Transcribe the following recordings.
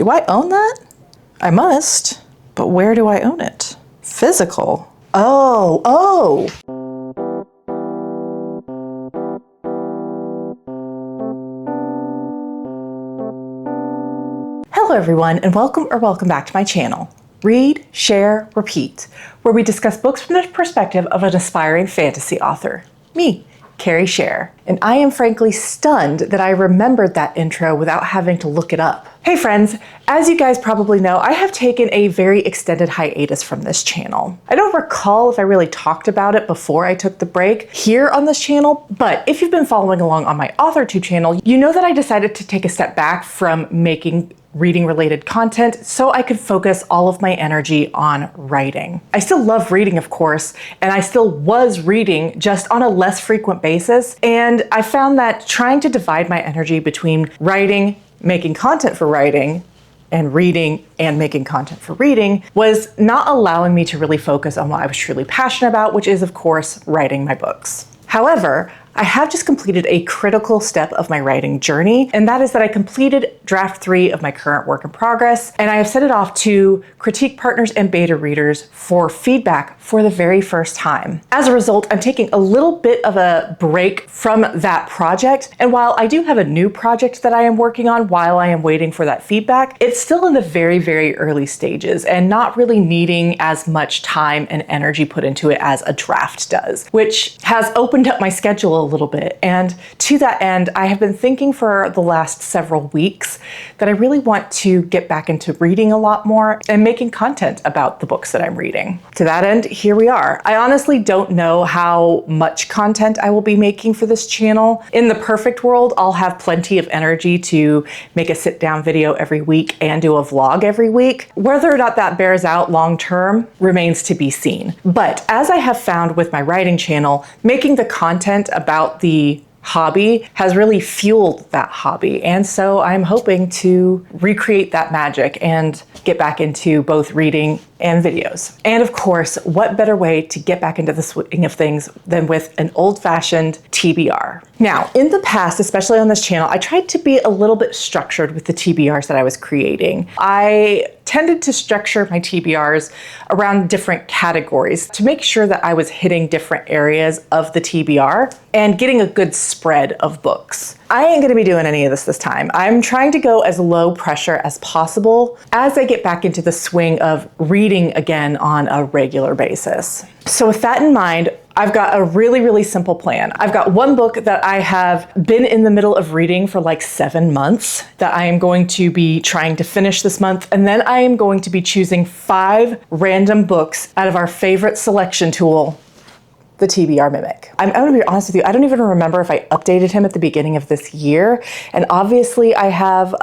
Do I own that? I must, but where do I own it? Physical. Oh. Hello everyone, and welcome back to my channel. Read, share, repeat, where we discuss books from the perspective of an aspiring fantasy author. Me, Carrie Share. And I am frankly stunned that I remembered that intro without having to look it up. Hey friends, as you guys probably know, I have taken a very extended hiatus from this channel. I don't recall if I really talked about it before I took the break here on this channel, but if you've been following along on my AuthorTube channel, you know that I decided to take a step back from making reading related content so I could focus all of my energy on writing. I still love reading, of course, and I still was reading just on a less frequent basis. And I found that trying to divide my energy between writing, making content for writing, and reading and making content for reading was not allowing me to really focus on what I was truly passionate about, which is, of course, writing my books. However, I have just completed a critical step of my writing journey, and that is that I completed draft 3 of my current work in progress, and I have sent it off to critique partners and beta readers for feedback for the very first time. As a result, I'm taking a little bit of a break from that project, and while I do have a new project that I am working on while I am waiting for that feedback, it's still in the very, very early stages and not really needing as much time and energy put into it as a draft does, which has opened up my schedule a little bit. And to that end, I have been thinking for the last several weeks that I really want to get back into reading a lot more and making content about the books that I'm reading. To that end, here we are. I honestly don't know how much content I will be making for this channel. In the perfect world, I'll have plenty of energy to make a sit-down video every week and do a vlog every week. Whether or not that bears out long term remains to be seen. But as I have found with my writing channel, making the content about the hobby has really fueled that hobby. And so I'm hoping to recreate that magic and get back into both reading and videos. And of course, what better way to get back into the swing of things than with an old-fashioned TBR. Now, in the past, especially on this channel, I tried to be a little bit structured with the TBRs that I was creating. I tended to structure my TBRs around different categories to make sure that I was hitting different areas of the TBR and getting a good spread of books. I ain't gonna be doing any of this time. I'm trying to go as low pressure as possible as I get back into the swing of reading again on a regular basis. So with that in mind, I've got a really, really simple plan. I've got one book that I have been in the middle of reading for like 7 months that I am going to be trying to finish this month. And then I am going to be choosing 5 random books out of our favorite selection tool, the TBR Mimic. I'm gonna be honest with you, I don't even remember if I updated him at the beginning of this year. And obviously I have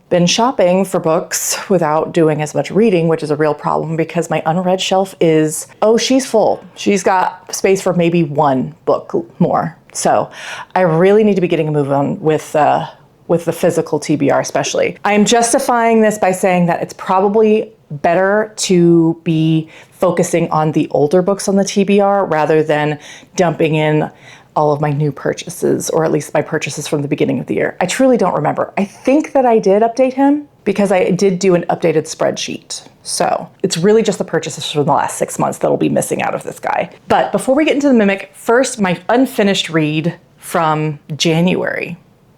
been shopping for books without doing as much reading, which is a real problem because my unread shelf is, she's full. She's got space for maybe 1 book more. So I really need to be getting a move on with the physical TBR especially. I am justifying this by saying that it's probably better to be focusing on the older books on the TBR rather than dumping in all of my new purchases, or at least my purchases from the beginning of the year. I truly don't remember. I think that I did update him because I did do an updated spreadsheet. So it's really just the purchases from the last 6 months that'll be missing out of this guy. But before we get into the Mimic, first my unfinished read from January.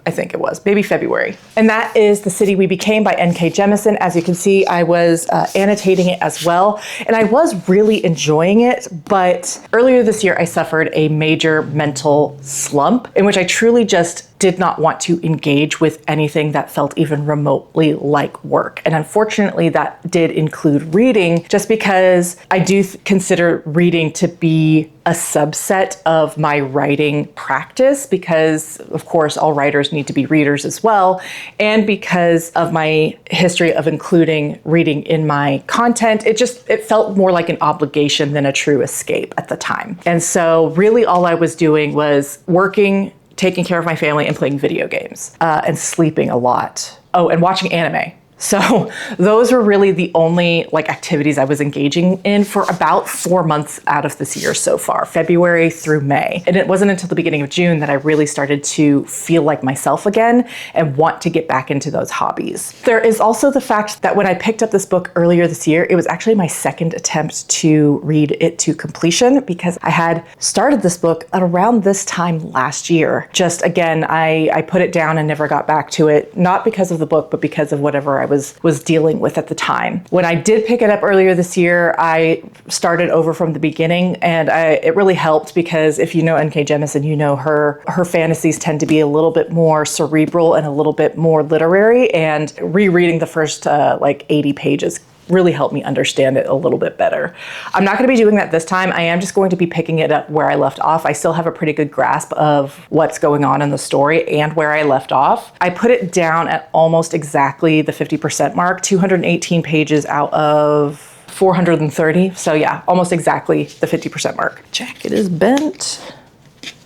I think it was, maybe February. And that is The City We Became by N.K. Jemisin. As you can see, I was annotating it as well. And I was really enjoying it, but earlier this year, I suffered a major mental slump in which I truly just did not want to engage with anything that felt even remotely like work. And unfortunately, that did include reading, just because I do consider reading to be a subset of my writing practice, because of course all writers need to be readers as well, and because of my history of including reading in my content, it felt more like an obligation than a true escape at the time. And so really all I was doing was working, taking care of my family, and playing video games, and sleeping a lot. Oh, and watching anime. So those were really the only like activities I was engaging in for about 4 months out of this year so far, February through May. And it wasn't until the beginning of June that I really started to feel like myself again and want to get back into those hobbies. There is also the fact that when I picked up this book earlier this year, it was actually my second attempt to read it to completion because I had started this book at around this time last year. Just again, I put it down and never got back to it, not because of the book, but because of whatever I was dealing with at the time. When I did pick it up earlier this year, I started over from the beginning, and it really helped because if you know N.K. Jemisin, you know her fantasies tend to be a little bit more cerebral and a little bit more literary, and rereading the first like 80 pages really helped me understand it a little bit better. I'm not going to be doing that this time. I am just going to be picking it up where I left off. I still have a pretty good grasp of what's going on in the story and where I left off. I put it down at almost exactly the 50% mark, 218 pages out of 430. So yeah, almost exactly the 50% mark. Jacket is bent.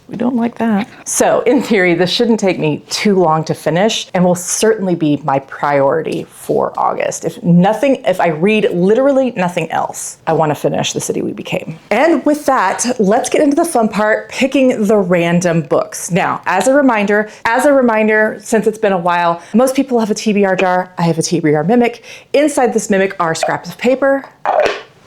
We don't like that. So in theory, this shouldn't take me too long to finish and will certainly be my priority for August. If I read literally nothing else, I want to finish The City We Became. And with that, let's get into the fun part, picking the random books. Now, as a reminder, since it's been a while, most people have a TBR jar. I have a TBR Mimic. Inside this Mimic are scraps of paper.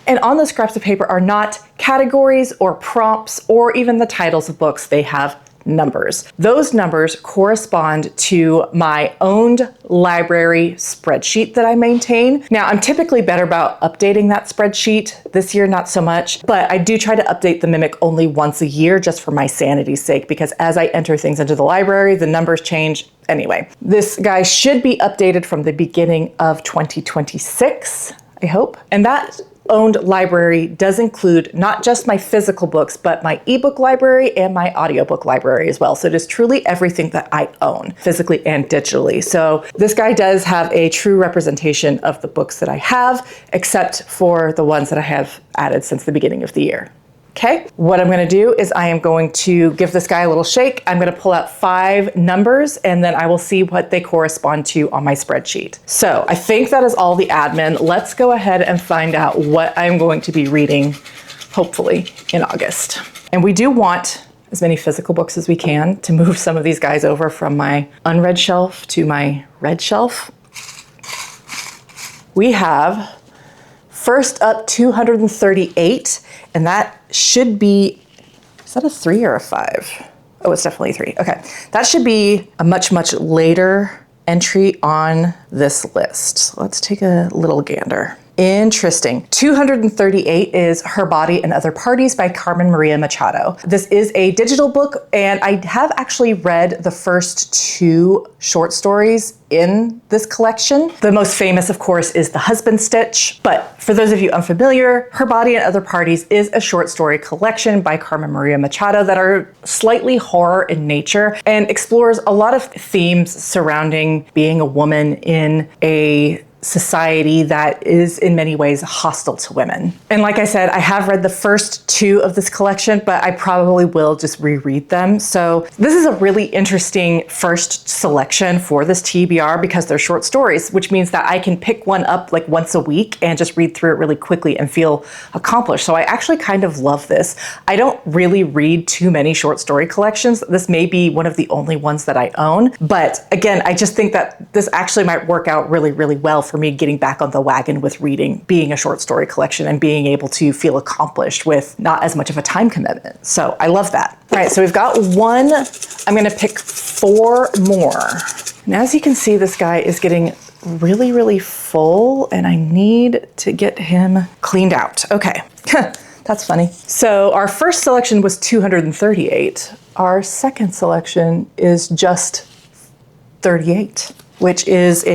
And on those scraps of paper are not categories or prompts or even the titles of books. They have numbers. Those numbers correspond to my owned library spreadsheet that I maintain. Now, I'm typically better about updating that spreadsheet. This year, not so much, but I do try to update the Mimic only once a year just for my sanity's sake, because as I enter things into the library, the numbers change. Anyway, this guy should be updated from the beginning of 2026, I hope. And that owned library does include not just my physical books, but my ebook library and my audiobook library as well. So it is truly everything that I own, physically and digitally. So this guy does have a true representation of the books that I have, except for the ones that I have added since the beginning of the year. Okay, what I'm gonna do is I am going to give this guy a little shake. I'm gonna pull out 5 numbers and then I will see what they correspond to on my spreadsheet. So I think that is all the admin. Let's go ahead and find out what I'm going to be reading, hopefully in August. And we do want as many physical books as we can to move some of these guys over from my unread shelf to my read shelf. We have first up 238, and that should be, is that a 3 or a 5? Oh, it's definitely a 3. Okay, that should be a much, much later entry on this list. So let's take a little gander. Interesting. 238 is Her Body and Other Parties by Carmen Maria Machado. This is a digital book, and I have actually read the first 2 short stories in this collection. The most famous, of course, is The Husband Stitch, but for those of you unfamiliar, Her Body and Other Parties is a short story collection by Carmen Maria Machado that are slightly horror in nature and explores a lot of themes surrounding being a woman in a society that is in many ways hostile to women. And like I said, I have read the first 2 of this collection, but I probably will just reread them. So this is a really interesting first selection for this TBR because they're short stories, which means that I can pick one up like once a week and just read through it really quickly and feel accomplished. So I actually kind of love this. I don't really read too many short story collections. This may be one of the only ones that I own. But again, I just think that this actually might work out really, really well for me getting back on the wagon with reading, being a short story collection and being able to feel accomplished with not as much of a time commitment. So I love that. All right, so we've got 1. I'm gonna pick 4 more. And as you can see, this guy is getting really, really full and I need to get him cleaned out. Okay, that's funny. So our first selection was 238. Our second selection is just 38. Which is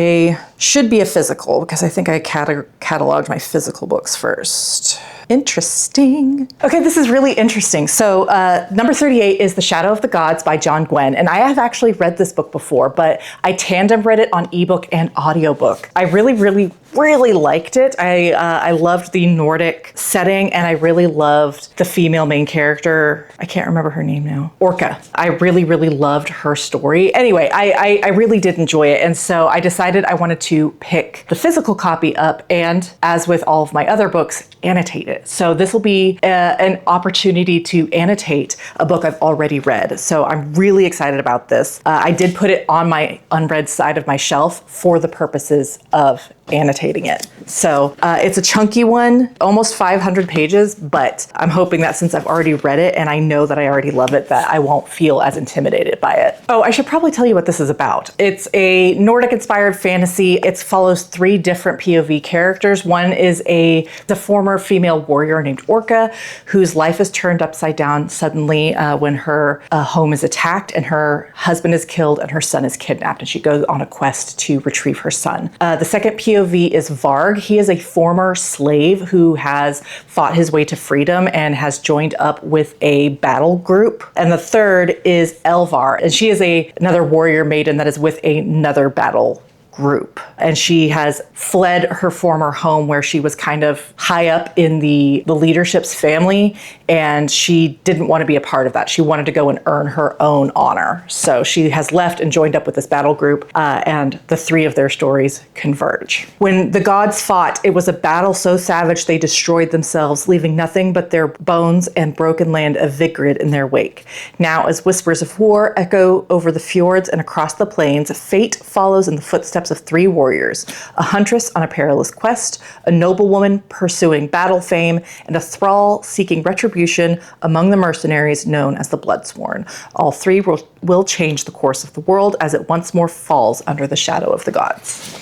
should be a physical, because I think I cataloged my physical books first. Interesting. Okay, this is really interesting. So number 38 is The Shadow of the Gods by John Gwynne. And I have actually read this book before, but I tandem read it on ebook and audiobook. I really, really, really liked it. I loved the Nordic setting and I really loved the female main character. I can't remember her name now. Orca. I really, really loved her story. Anyway, I really did enjoy it. And so I decided I wanted to pick the physical copy up and, as with all of my other books, annotate it. So this will be an opportunity to annotate a book I've already read. So I'm really excited about this. I did put it on my unread side of my shelf for the purposes of annotating it. So it's a chunky one, almost 500 pages, but I'm hoping that since I've already read it and I know that I already love it, that I won't feel as intimidated by it. Oh, I should probably tell you what this is about. It's a Nordic-inspired fantasy. It follows 3 different POV characters. One is the former female warrior named Orca, whose life is turned upside down suddenly when her home is attacked and her husband is killed and her son is kidnapped, and she goes on a quest to retrieve her son. The second POV is Varg. He is a former slave who has fought his way to freedom and has joined up with a battle group. And the third is Elvar, and she is another warrior maiden that is with another battle group. And she has fled her former home where she was kind of high up in the leadership's family, and she didn't want to be a part of that. She wanted to go and earn her own honor. So she has left and joined up with this battle group, and the 3 of their stories converge. When the gods fought, it was a battle so savage they destroyed themselves, leaving nothing but their bones and broken land of Vigrid in their wake. Now, as whispers of war echo over the fjords and across the plains, fate follows in the footsteps of 3 warriors, a huntress on a perilous quest, a noblewoman pursuing battle fame, and a thrall seeking retribution among the mercenaries known as the Bloodsworn. All 3 will change the course of the world as it once more falls under the shadow of the gods.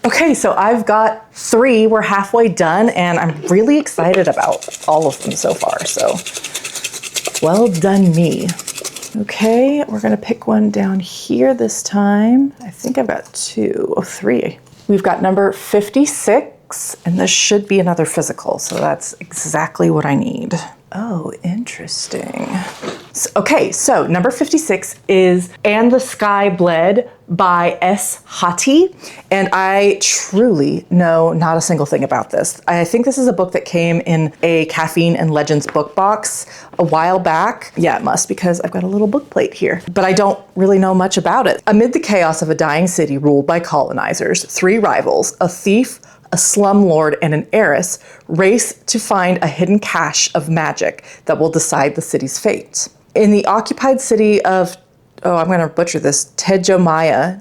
Okay, so I've got 3. We're halfway done, and I'm really excited about all of them so far. So, well done me. Okay, we're gonna pick one down here this time. I think I've got 3. We've got number 56, and this should be another physical, so that's exactly what I need. Oh, interesting. Okay, so number 56 is And the Sky Bled by S. Hati, and I truly know not a single thing about this. I think this is a book that came in a Caffeine and Legends book box a while back. Yeah, it must, because I've got a little book plate here, but I don't really know much about it. Amid the chaos of a dying city ruled by colonizers, 3 rivals, a thief, a slumlord, and an heiress, race to find a hidden cache of magic that will decide the city's fate. In the occupied city of, I'm going to butcher this, Tejamaya,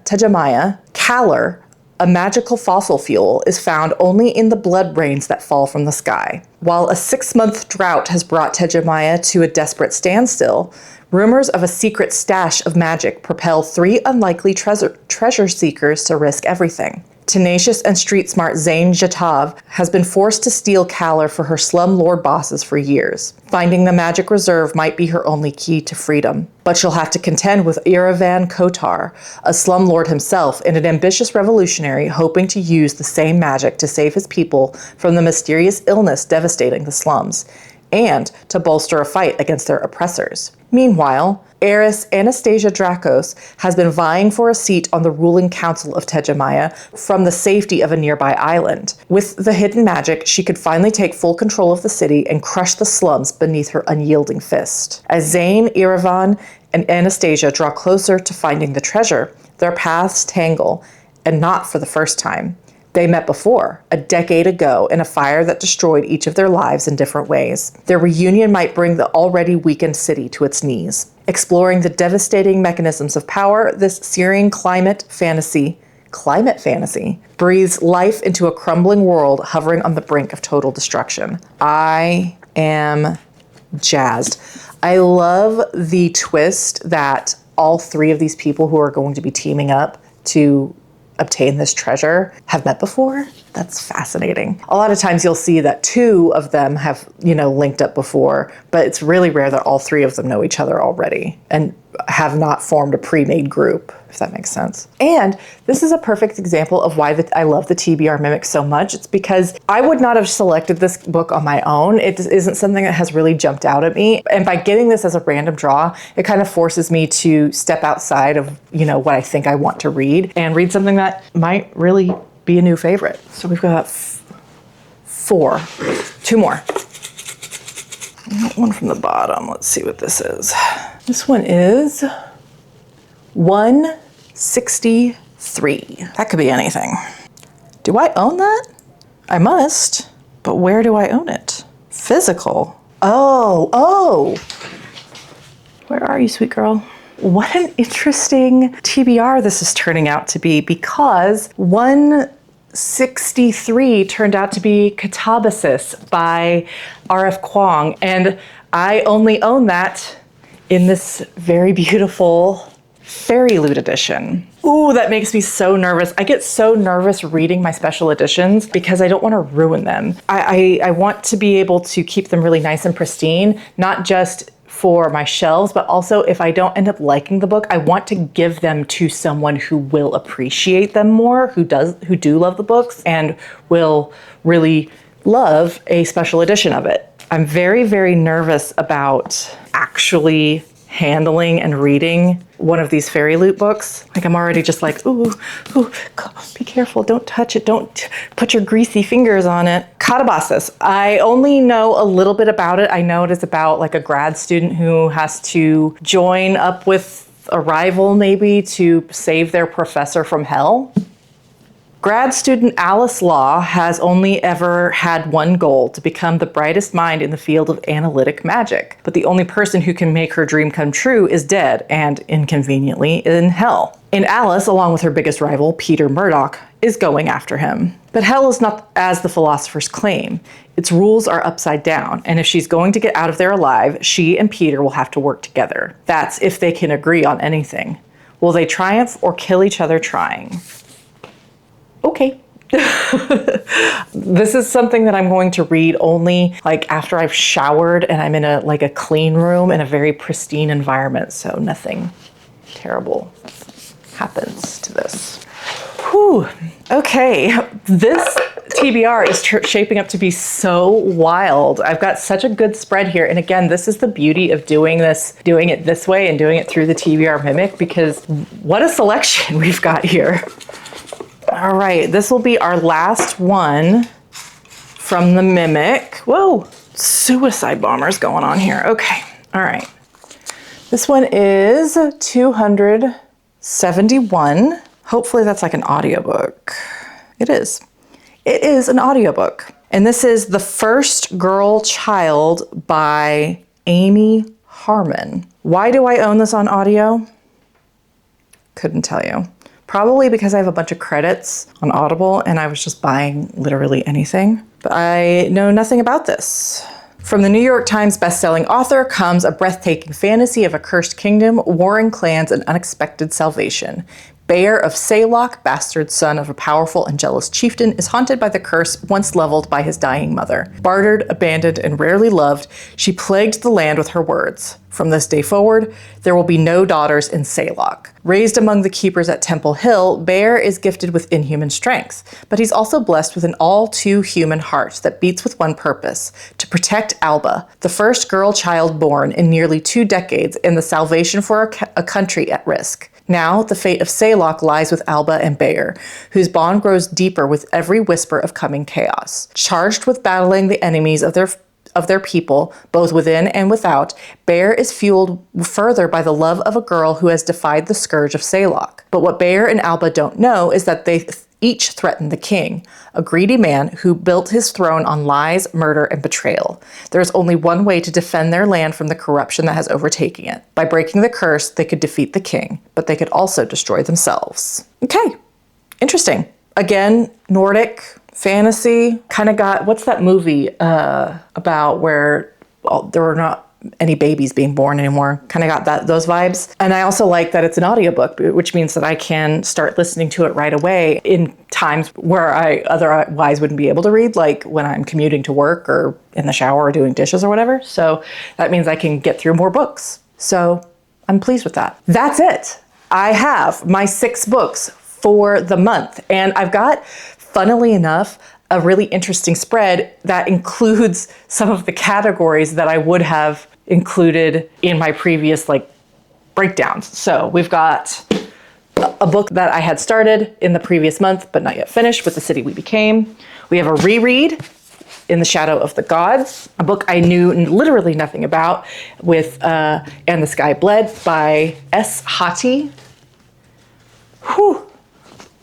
Kalar, a magical fossil fuel, is found only in the blood rains that fall from the sky. While a 6-month drought has brought Tejamaya to a desperate standstill, rumors of a secret stash of magic propel 3 unlikely treasure seekers to risk everything. Tenacious and street-smart Zain Jatav has been forced to steal Kalar for her slumlord bosses for years. Finding the magic reserve might be her only key to freedom. But she'll have to contend with Iravan Kotar, a slumlord himself and an ambitious revolutionary hoping to use the same magic to save his people from the mysterious illness devastating the slums, and to bolster a fight against their oppressors. Meanwhile, heiress Anastasia Dracos has been vying for a seat on the ruling council of Tejamaya from the safety of a nearby island. With the hidden magic, she could finally take full control of the city and crush the slums beneath her unyielding fist. As Zain, Iravan, and Anastasia draw closer to finding the treasure, their paths tangle, and not for the first time. They met before, a decade ago, in a fire that destroyed each of their lives in different ways. Their reunion might bring the already weakened city to its knees. Exploring the devastating mechanisms of power, this Syrian climate fantasy breathes life into a crumbling world hovering on the brink of total destruction. I am jazzed. I love the twist that all 3 of these people who are going to be teaming up to obtain this treasure have met before. That's fascinating. A lot of times you'll see that 2 of them have, linked up before, but it's really rare that all 3 of them know each other already and have not formed a pre-made group, if that makes sense. And this is a perfect example of why I love the TBR Mimic so much. It's because I would not have selected this book on my own. It isn't something that has really jumped out at me. And by getting this as a random draw, it kind of forces me to step outside of, what I think I want to read and read something that might really be a new favorite. So we've got 4, 2 more. One from the bottom. Let's see what this is. This one is 163. 3. That could be anything. Do I own that? I must, but where do I own it? Physical. Oh. Where are you, sweet girl? What an interesting TBR this is turning out to be, because 163 turned out to be Catabasis by R.F. Kuang, and I only own that in this very beautiful Fairy Loot edition. Ooh, that makes me so nervous. I get so nervous reading my special editions because I don't want to ruin them. I want to be able to keep them really nice and pristine, not just for my shelves, but also if I don't end up liking the book, I want to give them to someone who will appreciate them more, who do love the books and will really love a special edition of it. I'm very, very nervous about actually handling and reading one of these Fairy Loot books. Like, I'm already just like, ooh, be careful, don't touch it, don't put your greasy fingers on it. Catabasis, I only know a little bit about it. I know it is about like a grad student who has to join up with a rival maybe to save their professor from hell. Grad student Alice Law has only ever had one goal: to become the brightest mind in the field of analytic magic. But the only person who can make her dream come true is dead, and inconveniently in hell. And Alice, along with her biggest rival, Peter Murdoch, is going after him. But hell is not as the philosophers claim. Its rules are upside down, and if she's going to get out of there alive, she and Peter will have to work together. That's if they can agree on anything. Will they triumph or kill each other trying? Okay. This is something that I'm going to read only like after I've showered and I'm in a clean room in a very pristine environment, so nothing terrible happens to this. Whew. Okay, this TBR is shaping up to be so wild. I've got such a good spread here, and again, this is the beauty of doing it this way and doing it through the TBR Mimic, because what a selection we've got here. All right, this will be our last one from the Mimic. Whoa, suicide bombers going on here. Okay, all right. This one is 271. Hopefully that's like an audiobook. It is. It is an audiobook. And this is The First Girl Child by Amy Harmon. Why do I own this on audio? Couldn't tell you. Probably because I have a bunch of credits on Audible and I was just buying literally anything. But I know nothing about this. From the New York Times bestselling author comes a breathtaking fantasy of a cursed kingdom, warring clans, and unexpected salvation. Bear of Saylock, bastard son of a powerful and jealous chieftain, is haunted by the curse once leveled by his dying mother. Bartered, abandoned, and rarely loved, she plagued the land with her words. From this day forward, there will be no daughters in Saylock. Raised among the keepers at Temple Hill, Bear is gifted with inhuman strengths, but he's also blessed with an all-too-human heart that beats with one purpose: to protect Alba, the first girl child born in nearly 2 decades and the salvation for a country at risk. Now, the fate of Saylock lies with Alba and Bear, whose bond grows deeper with every whisper of coming chaos. Charged with battling the enemies of their people, both within and without, Bear is fueled further by the love of a girl who has defied the scourge of Saylock. But what Bear and Alba don't know is that they each threaten the king, a greedy man who built his throne on lies, murder, and betrayal. There is only one way to defend their land from the corruption that has overtaken it. By breaking the curse, they could defeat the king, but they could also destroy themselves. Okay, interesting. Again, Nordic fantasy, kind of got, what's that movie about where there were not any babies being born anymore? Kind of got those vibes. And I also like that it's an audiobook, which means that I can start listening to it right away in times where I otherwise wouldn't be able to read, like when I'm commuting to work or in the shower or doing dishes or whatever. So that means I can get through more books. So I'm pleased with that. That's it. I have my 6 books for the month, and I've got, funnily enough, a really interesting spread that includes some of the categories that I would have included in my previous breakdowns. So we've got a book that I had started in the previous month but not yet finished, with The City We Became. We have a reread, In the Shadow of the Gods, a book I knew literally nothing about, with And the Sky Bled by S. Hati. Whew.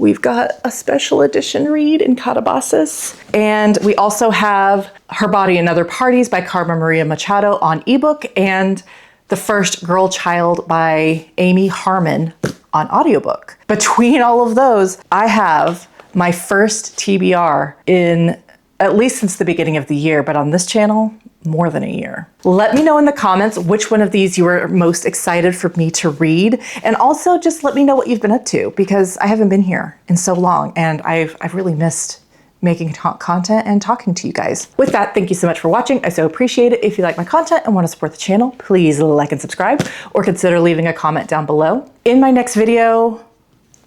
We've got a special edition read in Catabasis. And we also have Her Body and Other Parties by Carmen Maria Machado on ebook, and The First Girl Child by Amy Harmon on audiobook. Between all of those, I have my first TBR in at least since the beginning of the year, but on this channel, more than a year. Let me know in the comments which one of these you were most excited for me to read. And also just let me know what you've been up to, because I haven't been here in so long and I've really missed making content and talking to you guys. With that, thank you so much for watching. I so appreciate it. If you like my content and want to support the channel, please like and subscribe, or consider leaving a comment down below. In my next video,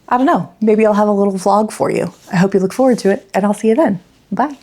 I don't know, maybe I'll have a little vlog for you. I hope you look forward to it, and I'll see you then. Bye.